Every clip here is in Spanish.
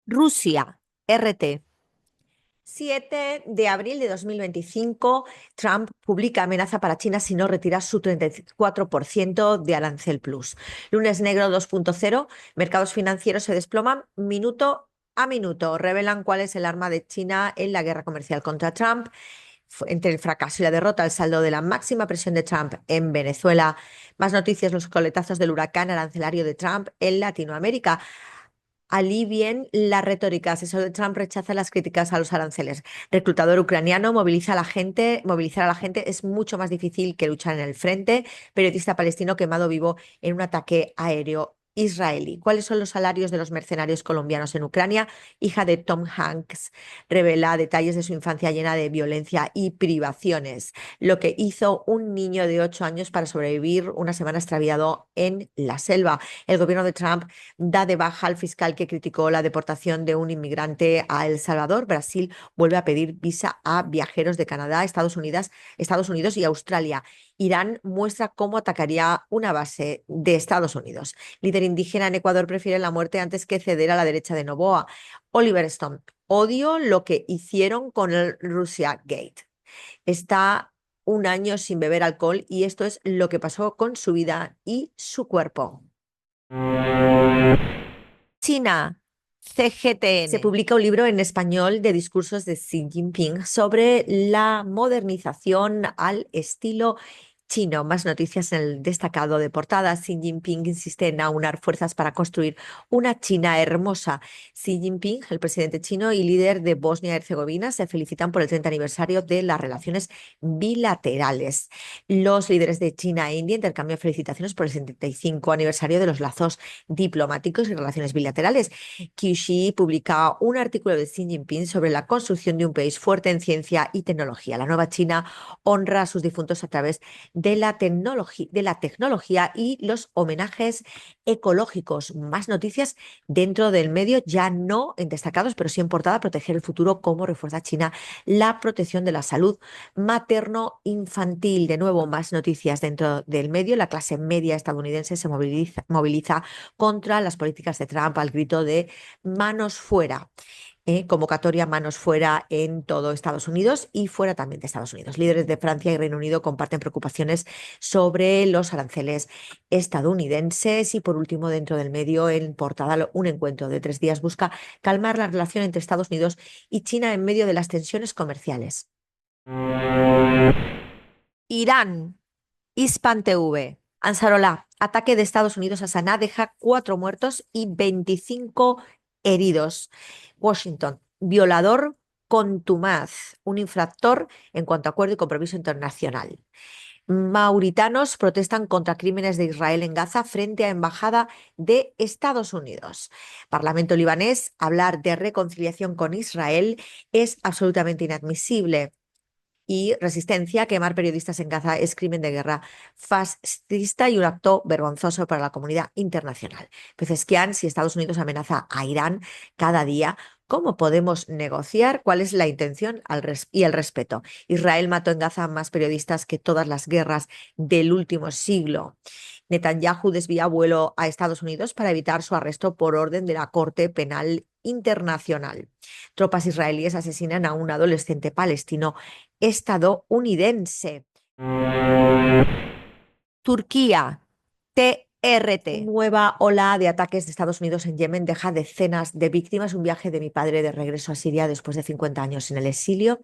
Rusia, RT. 7 de abril de 2025, Trump publica amenaza para China si no retira su 34% de arancel plus. Lunes negro 2.0, mercados financieros se desploman minuto a minuto. Revelan cuál es el arma de China en la guerra comercial contra Trump. Entre el fracaso y la derrota, el saldo de la máxima presión de Trump en Venezuela. Más noticias, los coletazos del huracán arancelario de Trump en Latinoamérica. Alivien la retórica. Asesor de Trump rechaza las críticas a los aranceles. Reclutador ucraniano moviliza a la gente. Movilizar a la gente es mucho más difícil que luchar en el frente. Periodista palestino quemado vivo en un ataque aéreo israelí. ¿Cuáles son los salarios de los mercenarios colombianos en Ucrania? Hija de Tom Hanks revela detalles de su infancia llena de violencia y privaciones. Lo que hizo un niño de 8 años para sobrevivir una semana extraviado en la selva. El gobierno de Trump da de baja al fiscal que criticó la deportación de un inmigrante a El Salvador. Brasil vuelve a pedir visa a viajeros de Canadá, Estados Unidos y Australia. Irán muestra cómo atacaría una base de Estados Unidos. Líder indígena en Ecuador prefiere la muerte antes que ceder a la derecha de Noboa. Oliver Stone, odio lo que hicieron con el Russia Gate. Está un año sin beber alcohol y esto es lo que pasó con su vida y su cuerpo. China, CGTN. Se publica un libro en español de discursos de Xi Jinping sobre la modernización al estilo chino. Más noticias en el destacado de portada. Xi Jinping insiste en aunar fuerzas para construir una China hermosa. Xi Jinping, el presidente chino y líder de Bosnia y Herzegovina, se felicitan por el 30 aniversario de las relaciones bilaterales. Los líderes de China e India intercambian felicitaciones por el 75 aniversario de los lazos diplomáticos y relaciones bilaterales. Qiuxi publica un artículo de Xi Jinping sobre la construcción de un país fuerte en ciencia y tecnología. La nueva China honra a sus difuntos a través de la tecnología y los homenajes ecológicos. Más noticias dentro del medio, ya no en destacados, pero sí en portada. Proteger el futuro, cómo refuerza China la protección de la salud materno-infantil. De nuevo, más noticias dentro del medio. La clase media estadounidense se moviliza contra las políticas de Trump al grito de manos fuera. Convocatoria manos fuera en todo Estados Unidos y fuera también de Estados Unidos. Líderes de Francia y Reino Unido comparten preocupaciones sobre los aranceles estadounidenses. Y por último, dentro del medio, en portada, un encuentro de 3 días busca calmar la relación entre Estados Unidos y China en medio de las tensiones comerciales. Irán, Hispan TV. Ansarolá, ataque de Estados Unidos a Saná deja 4 muertos y 25 heridos. Washington, violador contumaz, un infractor en cuanto a acuerdo y compromiso internacional. Mauritanos protestan contra crímenes de Israel en Gaza frente a Embajada de Estados Unidos. Parlamento libanés, hablar de reconciliación con Israel es absolutamente inadmisible. Y resistencia, quemar periodistas en Gaza es crimen de guerra fascista y un acto vergonzoso para la comunidad internacional. Pezeshkian, si Estados Unidos amenaza a Irán cada día, ¿cómo podemos negociar? ¿Cuál es la intención y el respeto? Israel mató en Gaza a más periodistas que todas las guerras del último siglo. Netanyahu desvía vuelo a Estados Unidos para evitar su arresto por orden de la Corte Penal Internacional. Tropas israelíes asesinan a un adolescente palestino estadounidense. Turquía, TRT. Nueva ola de ataques de Estados Unidos en Yemen deja decenas de víctimas. Un viaje de mi padre de regreso a Siria después de 50 años en el exilio.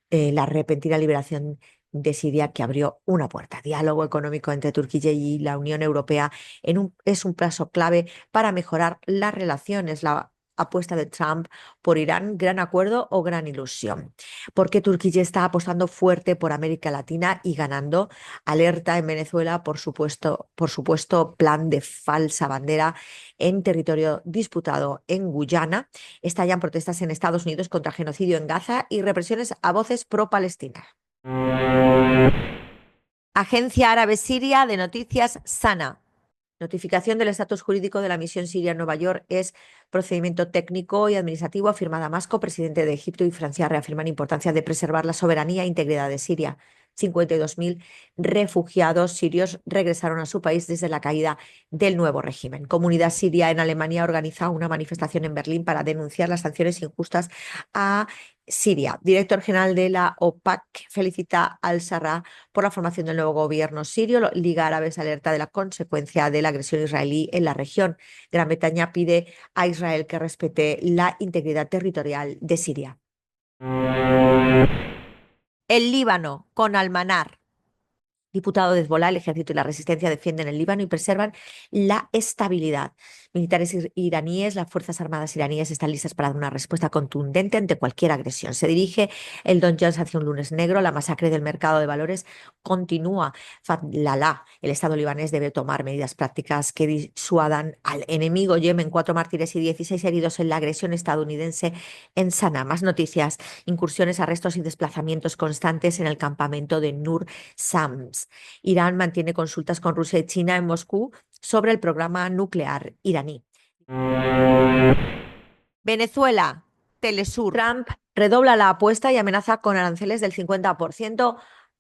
La repentina liberación de Siria que abrió una puerta. Diálogo económico entre Turquía y la Unión Europea es un paso clave para mejorar las relaciones. La apuesta de Trump por Irán, gran acuerdo o gran ilusión. Porque Turquía está apostando fuerte por América Latina y ganando. Alerta en Venezuela por supuesto plan de falsa bandera en territorio disputado en Guyana. Estallan protestas en Estados Unidos contra genocidio en Gaza y represiones a voces pro-Palestina. Agencia Árabe Siria de Noticias Sana. Notificación del estatus jurídico de la misión siria en Nueva York es procedimiento técnico y administrativo, afirma Damasco. Presidente de Egipto y Francia reafirman importancia de preservar la soberanía e integridad de Siria. 52.000 refugiados sirios regresaron a su país desde la caída del nuevo régimen. Comunidad siria en Alemania organiza una manifestación en Berlín para denunciar las sanciones injustas a Siria. Director general de la OPAC felicita al-Sarraj por la formación del nuevo gobierno sirio. Liga Árabe alerta de la consecuencia de la agresión israelí en la región. Gran Bretaña pide a Israel que respete la integridad territorial de Siria. El Líbano con Al-Manar. Diputado de Hezbolá, el ejército y la resistencia defienden el Líbano y preservan la estabilidad. Militares iraníes, las Fuerzas Armadas iraníes están listas para dar una respuesta contundente ante cualquier agresión. Se dirige el Don Jones hacia un lunes negro. La masacre del mercado de valores continúa. Fadlallah, el Estado libanés debe tomar medidas prácticas que disuadan al enemigo. Yemen, 4 mártires y 16 heridos en la agresión estadounidense en Sanaa. Más noticias: incursiones, arrestos y desplazamientos constantes en el campamento de Nur Sams. Irán mantiene consultas con Rusia y China en Moscú sobre el programa nuclear iraní. Venezuela, Telesur. Trump redobla la apuesta y amenaza con aranceles del 50%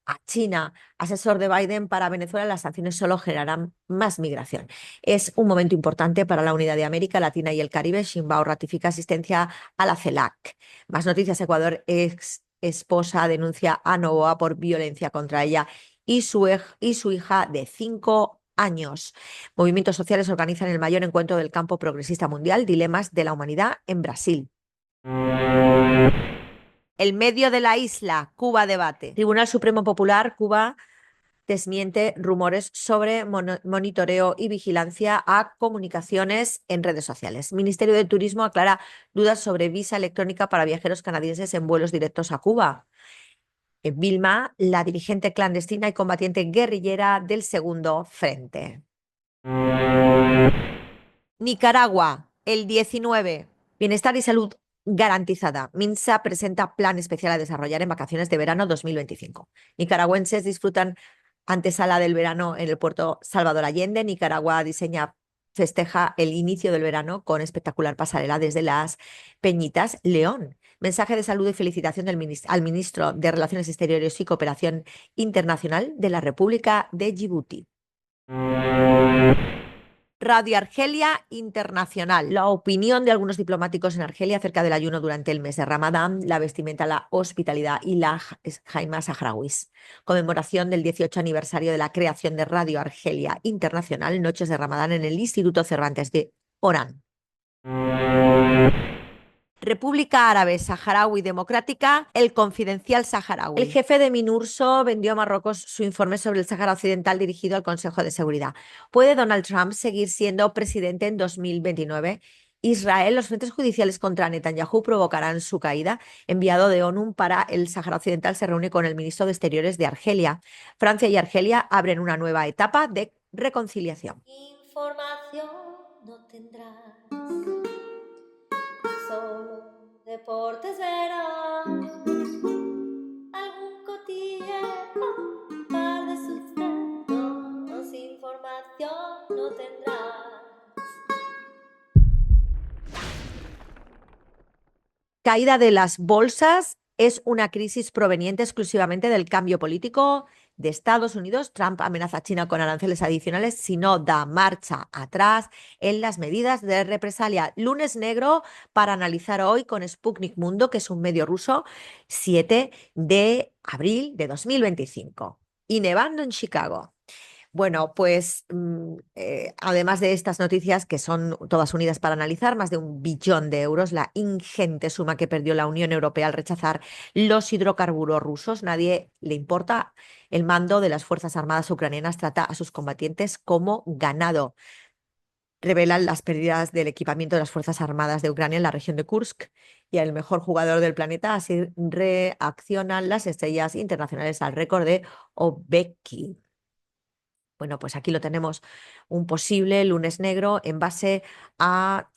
a China. Asesor de Biden: para Venezuela las sanciones solo generarán más migración. Es un momento importante para la unidad de América Latina y el Caribe. Sheinbaum ratifica asistencia a la CELAC. Más noticias: Ecuador, ex esposa denuncia a Novoa por violencia contra ella y su hija de 5 años. Movimientos sociales organizan el mayor encuentro del campo progresista mundial, dilemas de la humanidad, en Brasil. El medio de la isla, Cuba debate. Tribunal Supremo Popular, Cuba desmiente rumores sobre monitoreo y vigilancia a comunicaciones en redes sociales. Ministerio de Turismo aclara dudas sobre visa electrónica para viajeros canadienses en vuelos directos a Cuba. Vilma, la dirigente clandestina y combatiente guerrillera del Segundo Frente. Nicaragua, el 19. Bienestar y salud garantizada. MINSA presenta plan especial a desarrollar en vacaciones de verano 2025. Nicaragüenses disfrutan antesala del verano en el puerto Salvador Allende. Nicaragua festeja el inicio del verano con espectacular pasarela desde las Peñitas, León. Mensaje de salud y felicitación al ministro de Relaciones Exteriores y Cooperación Internacional de la República de Djibouti. Radio Argelia Internacional. La opinión de algunos diplomáticos en Argelia acerca del ayuno durante el mes de Ramadán, la vestimenta, la hospitalidad y la jaima saharauis. Conmemoración del 18 aniversario de la creación de Radio Argelia Internacional, noches de Ramadán en el Instituto Cervantes de Orán. República Árabe Saharaui Democrática, el Confidencial Saharaui. El jefe de MINURSO vendió a Marruecos su informe sobre el Sáhara Occidental dirigido al Consejo de Seguridad. ¿Puede Donald Trump seguir siendo presidente en 2029? Israel, los frentes judiciales contra Netanyahu provocarán su caída. Enviado de ONU para el Sáhara Occidental se reúne con el ministro de Exteriores de Argelia. Francia y Argelia abren una nueva etapa de reconciliación. Información no tendrás. Solo deportes verás, algún cotilleo, un par de sucesos, información no tendrás. Caída de las bolsas es una crisis proveniente exclusivamente del cambio político de Estados Unidos. Trump amenaza a China con aranceles adicionales si no da marcha atrás en las medidas de represalia. Lunes negro para analizar hoy con Sputnik Mundo, que es un medio ruso, 7 de abril de 2025. Y nevando en Chicago. Bueno, pues además de estas noticias, que son todas unidas para analizar, más de 1 billón de euros, la ingente suma que perdió la Unión Europea al rechazar los hidrocarburos rusos. Nadie le importa. El mando de las Fuerzas Armadas ucranianas trata a sus combatientes como ganado. Revelan las pérdidas del equipamiento de las Fuerzas Armadas de Ucrania en la región de Kursk y el mejor jugador del planeta. Así reaccionan las estrellas internacionales al récord de Ovechkin. Bueno, pues aquí lo tenemos, un posible lunes negro en base a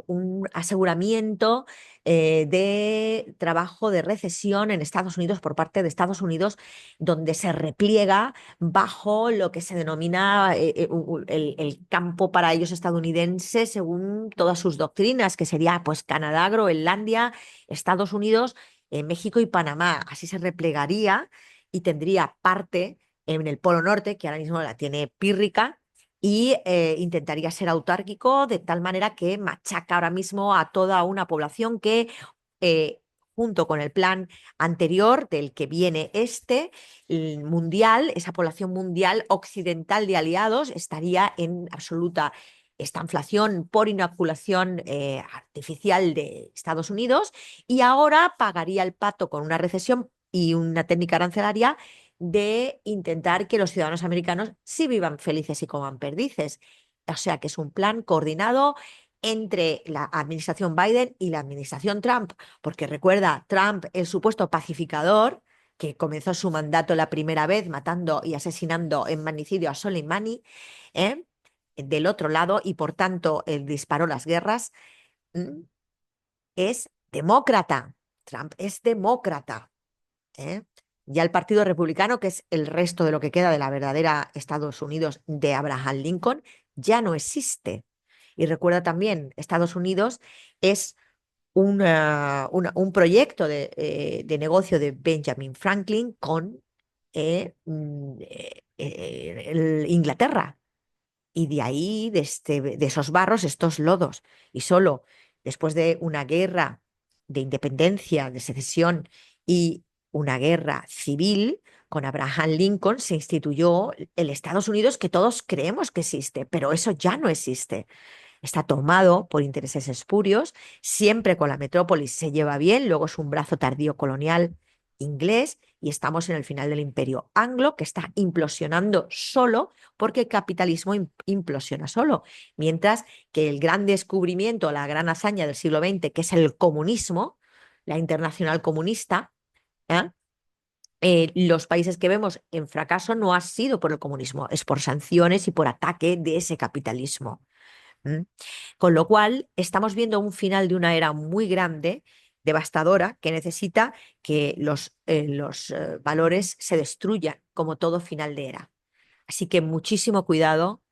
un aseguramiento de trabajo de recesión en Estados Unidos por parte de Estados Unidos, donde se repliega bajo lo que se denomina el campo para ellos estadounidense según todas sus doctrinas, que sería pues Canadá, Groenlandia, Estados Unidos, México y Panamá. Así se replegaría y tendría parte en el Polo Norte, que ahora mismo la tiene pírrica, y intentaría ser autárquico de tal manera que machaca ahora mismo a toda una población que, eh, junto con el plan anterior del que viene el mundial, esa población mundial occidental de aliados estaría en absoluta estanflación por inoculación artificial de Estados Unidos y ahora pagaría el pato con una recesión y una técnica arancelaria de intentar que los ciudadanos americanos sí vivan felices y coman perdices. O sea que es un plan coordinado entre la administración Biden y la administración Trump, porque recuerda, Trump, el supuesto pacificador, que comenzó su mandato la primera vez matando y asesinando en magnicidio a Soleimani, ¿eh? Del otro lado, y por tanto él disparó las guerras, ¿m? Es demócrata. Trump es demócrata. ¿Eh? Ya el Partido Republicano, que es el resto de lo que queda de la verdadera Estados Unidos de Abraham Lincoln, ya no existe. Y recuerda también, Estados Unidos es un proyecto de negocio de Benjamin Franklin con Inglaterra. Y de ahí, de esos barros, estos lodos. Y solo después de una guerra de independencia, de secesión y una guerra civil, con Abraham Lincoln se instituyó el Estados Unidos que todos creemos que existe, pero eso ya no existe. Está tomado por intereses espurios, siempre con la metrópolis se lleva bien, luego es un brazo tardío colonial inglés y estamos en el final del imperio anglo que está implosionando solo porque el capitalismo implosiona solo, mientras que el gran descubrimiento, la gran hazaña del siglo XX, que es el comunismo, la internacional comunista, ¿eh? Los países que vemos en fracaso no ha sido por el comunismo, es por sanciones y por ataque de ese capitalismo. ¿M? Con lo cual, estamos viendo un final de una era muy grande, devastadora, que necesita que los valores se destruyan, como todo final de era. Así que muchísimo cuidado,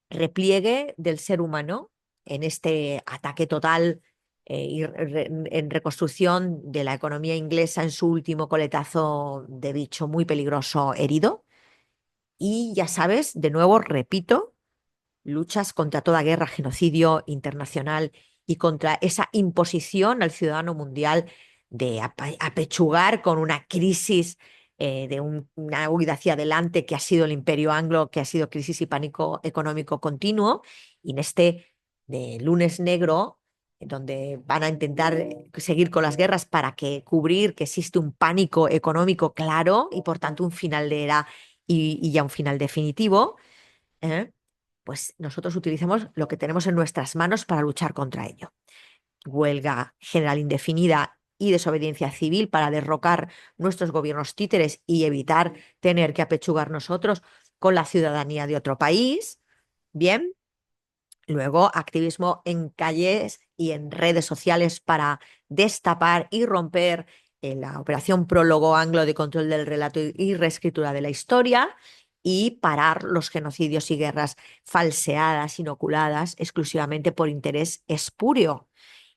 repliegue del ser humano en este ataque total en reconstrucción de la economía inglesa en su último coletazo de bicho muy peligroso herido. Y ya sabes, de nuevo, repito, luchas contra toda guerra, genocidio internacional y contra esa imposición al ciudadano mundial de apechugar con una crisis una huida hacia adelante que ha sido el imperio anglo, que ha sido crisis y pánico económico continuo, y en este de lunes negro, donde van a intentar seguir con las guerras para cubrir que existe un pánico económico claro y por tanto un final de era y ya un final definitivo. ¿Eh? Pues nosotros utilizamos lo que tenemos en nuestras manos para luchar contra ello. Huelga general indefinida y desobediencia civil para derrocar nuestros gobiernos títeres y evitar tener que apechugar nosotros con la ciudadanía de otro país. Bien, luego activismo en calles y en redes sociales para destapar y romper la operación Prólogo Anglo de control del relato y reescritura de la historia y parar los genocidios y guerras falseadas, inoculadas exclusivamente por interés espurio.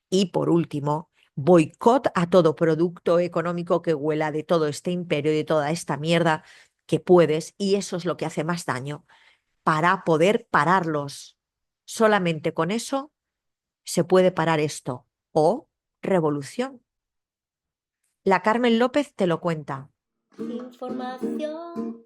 Y por último, boicot a todo producto económico que huela de todo este imperio y de toda esta mierda que puedes, y eso es lo que hace más daño para poder pararlos. Solamente con eso se puede parar esto. O revolución. La Carmen López te lo cuenta. Información